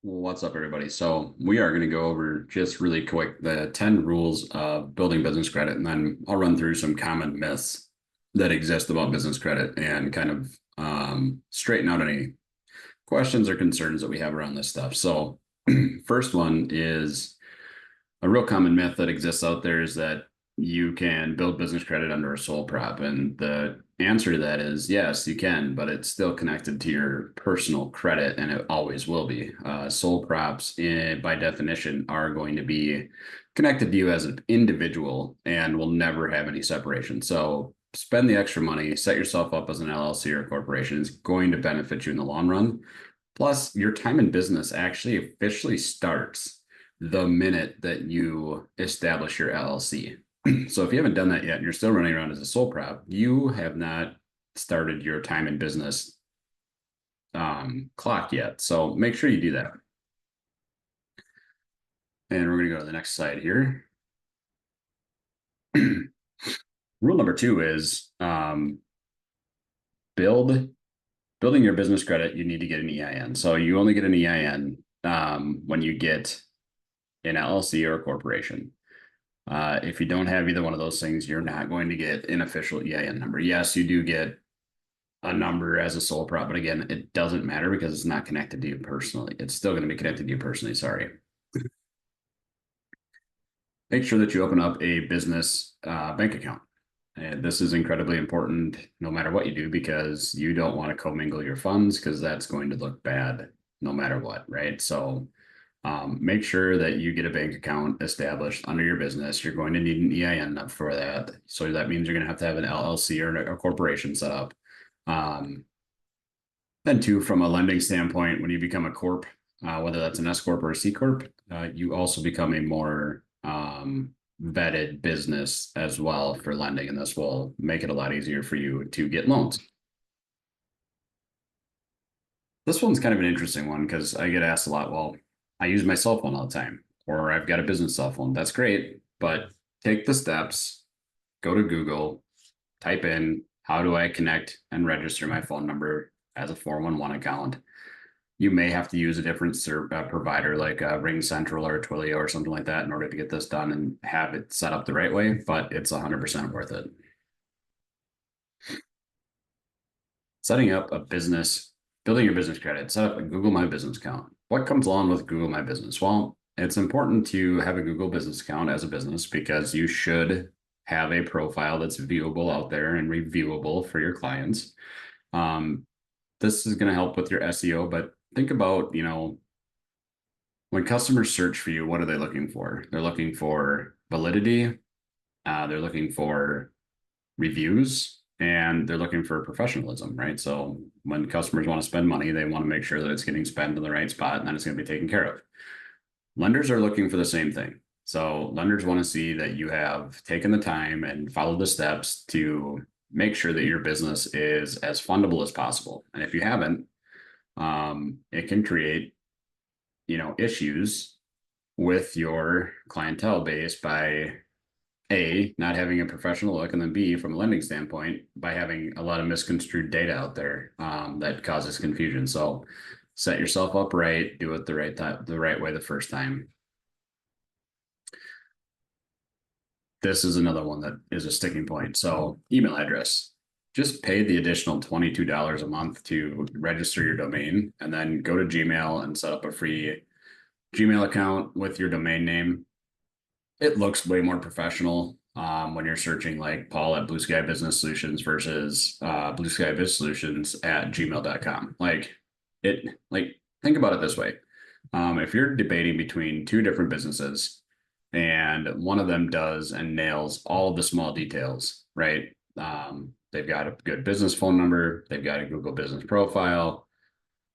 What's up, everybody? So we are going to go over just really quick the 10 rules of building business credit, and then I'll run through some common myths that exist about business credit and kind of straighten out any questions or concerns that we have around this stuff. So first one is a real common myth that exists out there is that you can build business credit under a sole prop. And the answer to that is yes, you can, but it's still connected to your personal credit and it always will be. Sole props, by definition, are going to be connected to you as an individual and will never have any separation. So spend the extra money, set yourself up as an LLC or a corporation is going to benefit you in the long run. Plus, your time in business actually officially starts the minute that you establish your LLC. So if you haven't done that yet and you're still running around as a sole prop, you have not started your time in business clock yet. So make sure you do that. And we're going to go to the next slide here. Rule number 2 is building your business credit. You need to get an EIN. So you only get an EIN when you get an LLC or a corporation. If you don't have either one of those things, you're not going to get an official EIN number. Yes, you do get a number as a sole prop, but again, it doesn't matter because it's not connected to you personally. It's still going to be connected to you personally. Sorry. Make sure that you open up a business bank account. And this is incredibly important no matter what you do, because you don't want to commingle your funds because that's going to look bad no matter what, right? So make sure that you get a bank account established under your business. You're going to need an EIN for that. So that means you're going to have an LLC or a corporation set up. Then too, from a lending standpoint, when you become a corp, whether that's an S corp or a C corp, you also become a more vetted business as well for lending, and this will make it a lot easier for you to get loans. This one's kind of an interesting one because I get asked a lot, well, I use my cell phone all the time, or I've got a business cell phone. That's great, but take the steps, go to Google, type in, how do I connect and register my phone number as a 411 account? You may have to use a different provider like RingCentral or Twilio or something like that in order to get this done and have it set up the right way, but it's 100% worth it. Setting up a business, building your business credit, set up a Google My Business account. What comes along with Google My Business? Well, it's important to have a Google Business account as a business because you should have a profile that's viewable out there and reviewable for your clients. This is going to help with your SEO, but think about, when customers search for you, what are they looking for? They're looking for validity. They're looking for reviews, and they're looking for professionalism, right? So when customers want to spend money, they want to make sure that it's getting spent in the right spot and that it's going to be taken care of. Lenders are looking for the same thing. So lenders want to see that you have taken the time and followed the steps to make sure that your business is as fundable as possible. And if you haven't, it can create, issues with your clientele base by A, not having a professional look, and then B, from a lending standpoint, by having a lot of misconstrued data out there that causes confusion. So set yourself up right, do it the right way the first time. This is another one that is a sticking point. So email address, just pay the additional $22 a month to register your domain, and then go to Gmail and set up a free Gmail account with your domain name. It looks way more professional when you're searching like Paul at Blue Sky Business Solutions versus Blue Sky Business Solutions at gmail.com. Think about it this way. If you're debating between two different businesses and one of them does and nails all of the small details, right? They've got a good business phone number. They've got a Google business profile.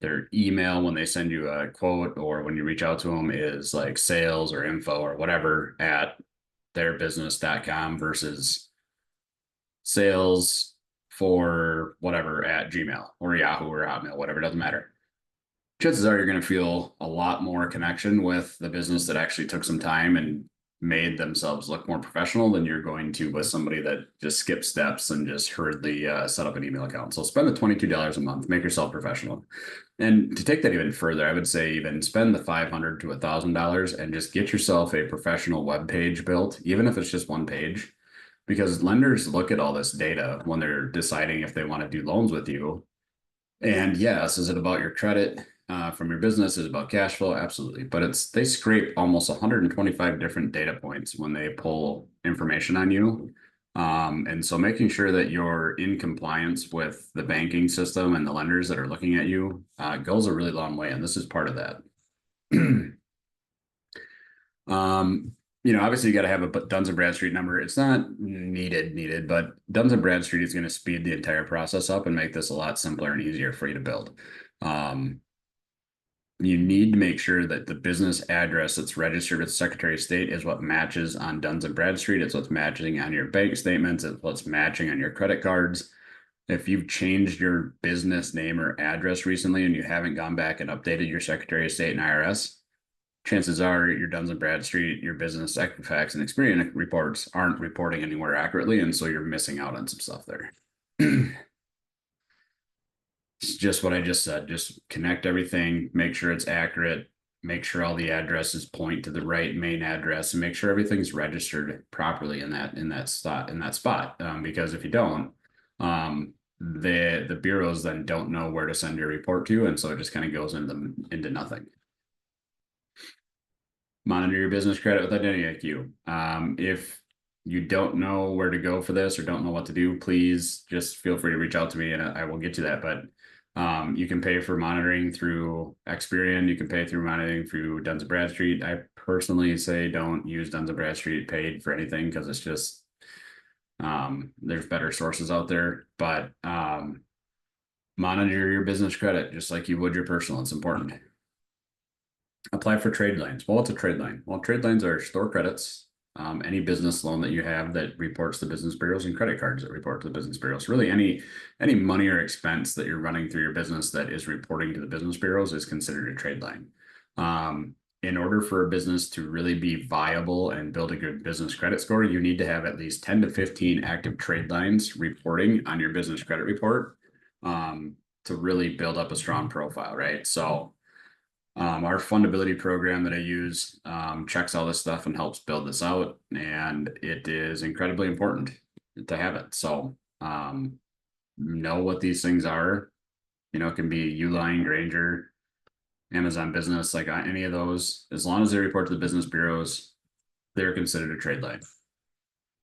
Their email when they send you a quote or when you reach out to them is like sales or info or whatever at theirbusiness.com versus sales for whatever at Gmail or Yahoo or Hotmail, whatever, doesn't matter. Chances are you're going to feel a lot more connection with the business that actually took some time and made themselves look more professional than you're going to with somebody that just skipped steps and just hurriedly set up an email account. So spend the $22 a month, make yourself professional. And to take that even further, I would say even spend the $500 to $1,000 and just get yourself a professional web page built, even if it's just one page, because lenders look at all this data when they're deciding if they want to do loans with you. And yes, is it about your credit from your business? Is it about cash flow? Absolutely. But they scrape almost 125 different data points when they pull information on you. And so making sure that you're in compliance with the banking system and the lenders that are looking at you goes a really long way. And this is part of that. Obviously you got to have a Duns and Bradstreet number. It's not needed, but Duns and Bradstreet is going to speed the entire process up and make this a lot simpler and easier for you to build. You need to make sure that the business address that's registered with the Secretary of State is what matches on Duns and Bradstreet. It's what's matching on your bank statements. It's what's matching on your credit cards. If you've changed your business name or address recently and you haven't gone back and updated your Secretary of State and IRS, chances are your Duns and Bradstreet, your business Equifax and Experian reports aren't reporting anywhere accurately. And so you're missing out on some stuff there. It's just what I just said. Just connect everything, make sure it's accurate, make sure all the addresses point to the right main address, and make sure everything's registered properly in that spot. Because if you don't, the bureaus then don't know where to send your report to, and so it just kind of goes into nothing. Monitor your business credit with Identity IQ. If you don't know where to go for this or don't know what to do, please just feel free to reach out to me and I will get you that. But you can pay for monitoring through Experian. You can pay through monitoring through Duns and Bradstreet. I personally say don't use Duns and Bradstreet paid for anything because it's just there's better sources out there. But monitor your business credit just like you would your personal. It's important. Apply for trade lines. Well, what's a trade line? Well, trade lines are store credits. Any business loan that you have that reports to business bureaus and credit cards that report to the business bureaus. Really, any money or expense that you're running through your business that is reporting to the business bureaus is considered a trade line. In order for a business to really be viable and build a good business credit score, you need to have at least 10 to 15 active trade lines reporting on your business credit report to really build up a strong profile, right? So our fundability program that I use checks all this stuff and helps build this out, and it is incredibly important to have it. So know what these things are. It can be Uline, Granger, Amazon Business, like any of those. As long as they report to the business bureaus, they're considered a trade line.